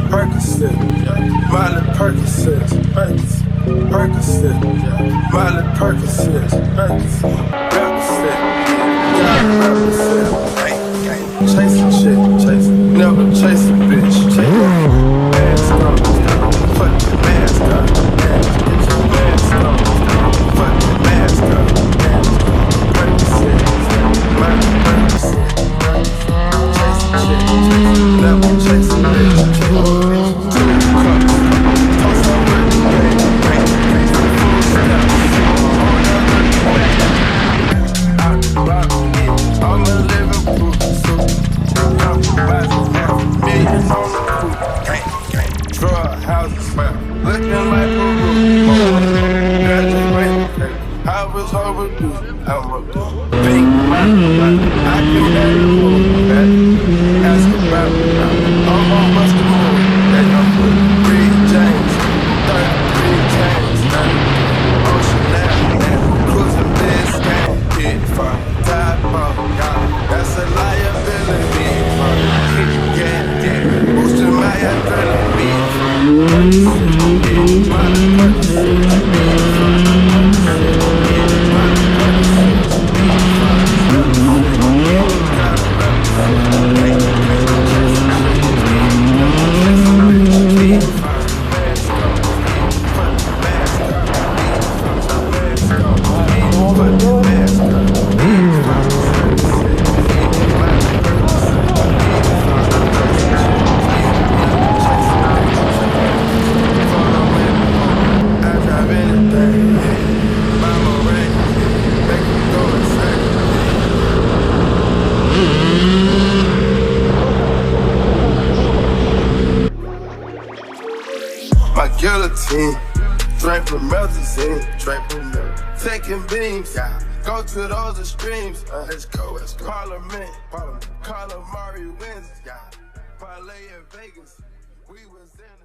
Percocet, Miley Percocet, Percocet, Miley Percocet, Percocet, chasing shit, chasing, never chase a bitch, chasing mask on, put the mask on, mask on, put the mask on, Percocet, Miley Percocet, chasing shit, chasing, never chase a bitch, Drink from melazine, taking beams, go to those extremes. Let's go. Parliament, Calamari wins, parlay in Vegas. We was in